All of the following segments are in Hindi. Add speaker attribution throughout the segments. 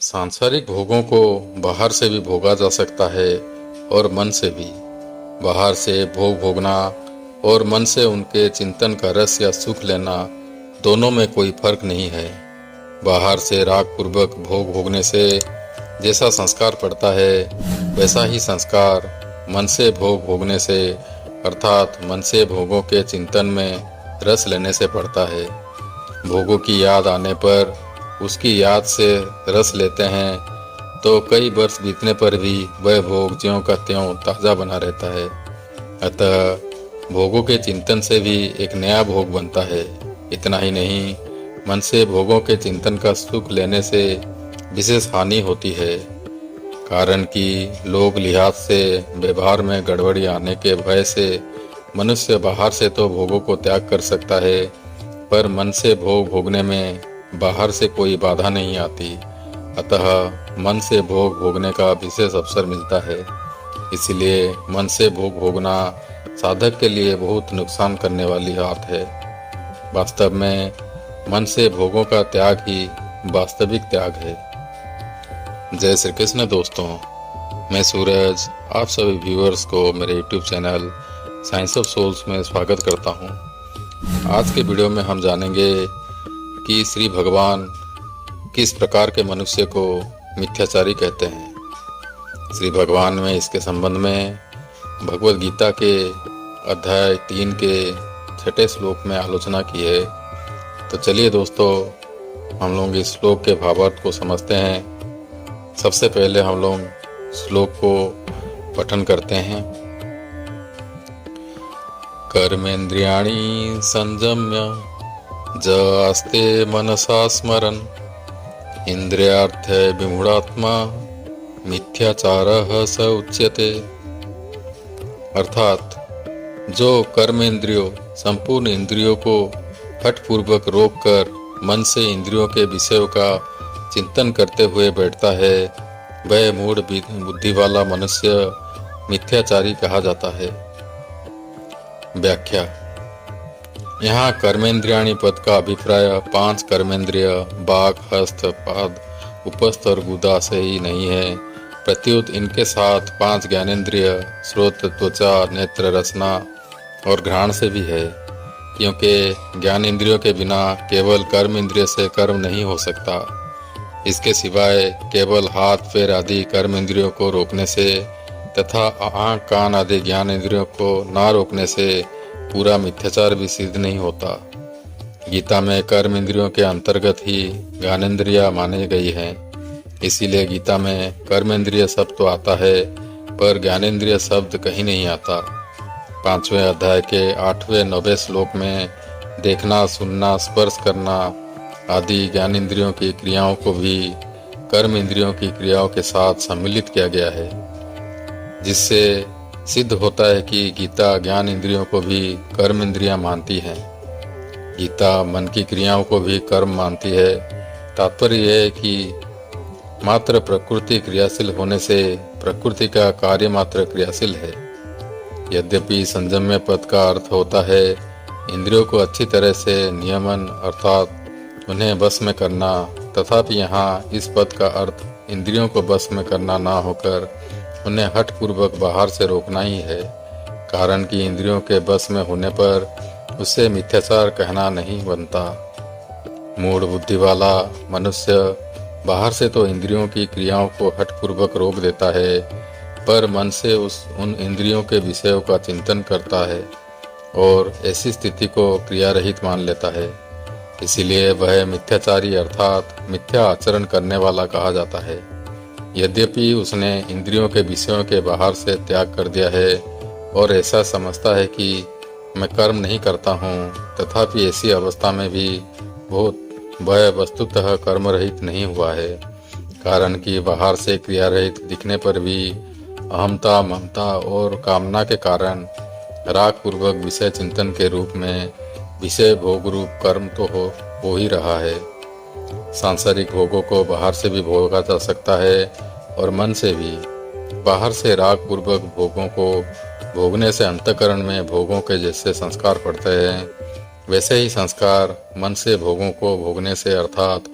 Speaker 1: सांसारिक भोगों को बाहर से भी भोगा जा सकता है और मन से भी। बाहर से भोग भोगना और मन से उनके चिंतन का रस या सुख लेना, दोनों में कोई फर्क नहीं है। बाहर से राग पूर्वक भोग भोगने से जैसा संस्कार पड़ता है, वैसा ही संस्कार मन से भोग भोगने से अर्थात मन से भोगों के चिंतन में रस लेने से पड़ता है। भोगों की याद आने पर उसकी याद से रस लेते हैं तो कई वर्ष बीतने पर भी वह भोग ज्यों का त्यों ताज़ा बना रहता है। अतः भोगों के चिंतन से भी एक नया भोग बनता है। इतना ही नहीं, मन से भोगों के चिंतन का सुख लेने से विशेष हानि होती है। कारण कि लोग लिहाज से व्यवहार में गड़बड़ी आने के भय से मनुष्य बाहर से तो भोगों को त्याग कर सकता है, पर मन से भोग भोगने में बाहर से कोई बाधा नहीं आती। अतः मन से भोग भोगने का विशेष अवसर मिलता है। इसलिए मन से भोग भोगना साधक के लिए बहुत नुकसान करने वाली बात है। वास्तव में मन से भोगों का त्याग ही वास्तविक त्याग है। जय श्री कृष्ण दोस्तों, मैं सूरज आप सभी व्यूअर्स को मेरे YouTube channel Science of Souls में स्वागत करता हूं। आज के वीडियो में हम जानेंगे कि श्री भगवान किस प्रकार के मनुष्य को मिथ्याचारी कहते हैं। श्री भगवान में इसके संबंध में भगवद गीता के अध्याय 3 के 6 श्लोक में आलोचना की है। तो चलिए दोस्तों, हम लोग इस श्लोक के भावार्थ को समझते हैं। सबसे पहले हम लोग श्लोक को पठन करते हैं। कर्मेन्द्रियाणि संयम्य ज आस्ते मनसा स्मरन् इंद्रियार्थ विमूढ़ात्मा मिथ्याचारः स उच्यते। अर्थात जो कर्मेंद्रियों संपूर्ण इंद्रियों को हठपूर्वक रोककर मन से इंद्रियों के विषयों का चिंतन करते हुए बैठता है, वह मूढ़ बुद्धि वाला मनुष्य मिथ्याचारी कहा जाता है। व्याख्या। यहाँ कर्मेंद्रियाणि पद का अभिप्राय 5 कर्मेंद्रिय बाघ, हस्त, पाद, उपस्थ और गुदा से ही नहीं है, प्रत्युत इनके साथ 5 ज्ञानेंद्रिय श्रोत्र, त्वचा, नेत्र, रसना और घ्राण से भी है। क्योंकि ज्ञान इंद्रियों के बिना केवल कर्म इंद्रिय से कर्म नहीं हो सकता। इसके सिवाय केवल हाथ पैर आदि कर्म इंद्रियों को रोकने से तथा आँख कान आदि ज्ञान इंद्रियों को ना रोकने से पूरा मिथ्याचार भी सिद्ध नहीं होता। गीता में कर्म इंद्रियों के अंतर्गत ही ज्ञानेंद्रिया मानी गई हैं। इसीलिए गीता में कर्मेंद्रिय शब्द तो आता है, पर ज्ञानेंद्रिय शब्द कहीं नहीं आता। 5वें अध्याय के 8वें 9वें श्लोक में देखना, सुनना, स्पर्श करना आदि ज्ञानेंद्रियों की क्रियाओं को भी कर्म इंद्रियों की क्रियाओं के साथ सम्मिलित किया गया है, जिससे सिद्ध होता है कि गीता ज्ञान इंद्रियों को भी कर्म इंद्रियां मानती है। गीता मन की क्रियाओं को भी कर्म मानती है। तात्पर्य यह है कि मात्र प्रकृति क्रियाशील होने से प्रकृति का कार्य मात्र क्रियाशील है। यद्यपि संयम्य पद का अर्थ होता है इंद्रियों को अच्छी तरह से नियमन अर्थात उन्हें बस में करना, तथापि यहाँ इस पद का अर्थ इंद्रियों को बस में करना ना होकर उन्हें हठपूर्वक बाहर से रोकना ही है। कारण कि इंद्रियों के बस में होने पर उससे मिथ्याचार कहना नहीं बनता। मूढ़ बुद्धि वाला मनुष्य बाहर से तो इंद्रियों की क्रियाओं को हठपूर्वक रोक देता है, पर मन से उन इंद्रियों के विषयों का चिंतन करता है और ऐसी स्थिति को क्रिया रहित मान लेता है। इसीलिए वह मिथ्याचारी अर्थात मिथ्या आचरण करने वाला कहा जाता है। यद्यपि उसने इंद्रियों के विषयों के बाहर से त्याग कर दिया है और ऐसा समझता है कि मैं कर्म नहीं करता हूँ, तथापि ऐसी अवस्था में भी वह वस्तुतः कर्म रहित नहीं हुआ है। कारण कि बाहर से क्रिया रहित दिखने पर भी अहमता, ममता और कामना के कारण राग पूर्वक विषय चिंतन के रूप में विषय भोग रूप कर्म तो हो ही रहा है। सांसारिक भोगों को बाहर से भी भोगा जा सकता है और मन से भी। बाहर से राग पूर्वक भोगों को भोगने से अंतःकरण में भोगों के जैसे संस्कार पड़ते हैं, वैसे ही संस्कार मन से भोगों को भोगने से अर्थात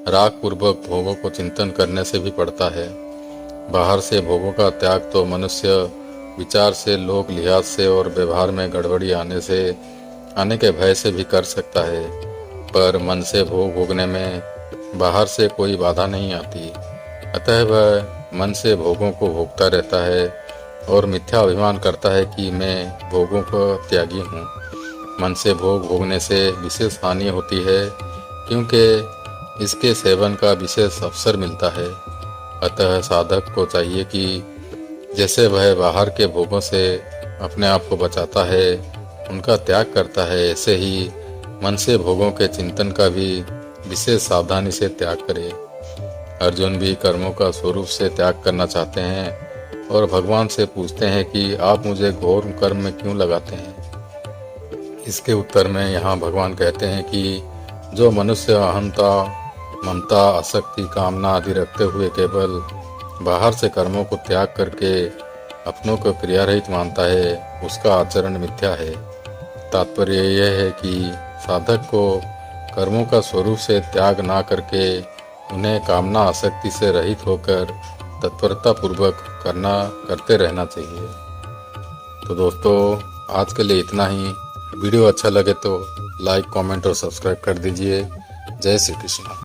Speaker 1: राग पूर्वक भोगों को चिंतन करने से भी पड़ता है। बाहर से भोगों का त्याग तो मनुष्य विचार से, लोक लिहाज से और व्यवहार में गड़बड़ी आने के भय से भी कर सकता है, पर मन से भोग भोगने में बाहर से कोई बाधा नहीं आती। अतः वह मन से भोगों को भोगता रहता है और मिथ्या अभिमान करता है कि मैं भोगों का त्यागी हूँ। मन से भोग भोगने से विशेष हानि होती है, क्योंकि इसके सेवन का विशेष अवसर मिलता है। अतः साधक को चाहिए कि जैसे वह बाहर के भोगों से अपने आप को बचाता है, उनका त्याग करता है, ऐसे ही मन से भोगों के चिंतन का भी विशेष सावधानी से त्याग करे। अर्जुन भी कर्मों का स्वरूप से त्याग करना चाहते हैं और भगवान से पूछते हैं कि आप मुझे घोर कर्म में क्यों लगाते हैं। इसके उत्तर में यहाँ भगवान कहते हैं कि जो मनुष्य अहंता, ममता, आसक्ति, कामना आदि रखते हुए केवल बाहर से कर्मों को त्याग करके अपनों को क्रियारहित मानता है, उसका आचरण मिथ्या है। तात्पर्य यह है कि साधक को कर्मों का स्वरूप से त्याग ना करके उन्हें कामना, आसक्ति से रहित होकर तत्परता पूर्वक करते रहना चाहिए। तो दोस्तों, आज के लिए इतना ही। वीडियो अच्छा लगे तो लाइक, कमेंट और सब्सक्राइब कर दीजिए। जय श्री कृष्ण।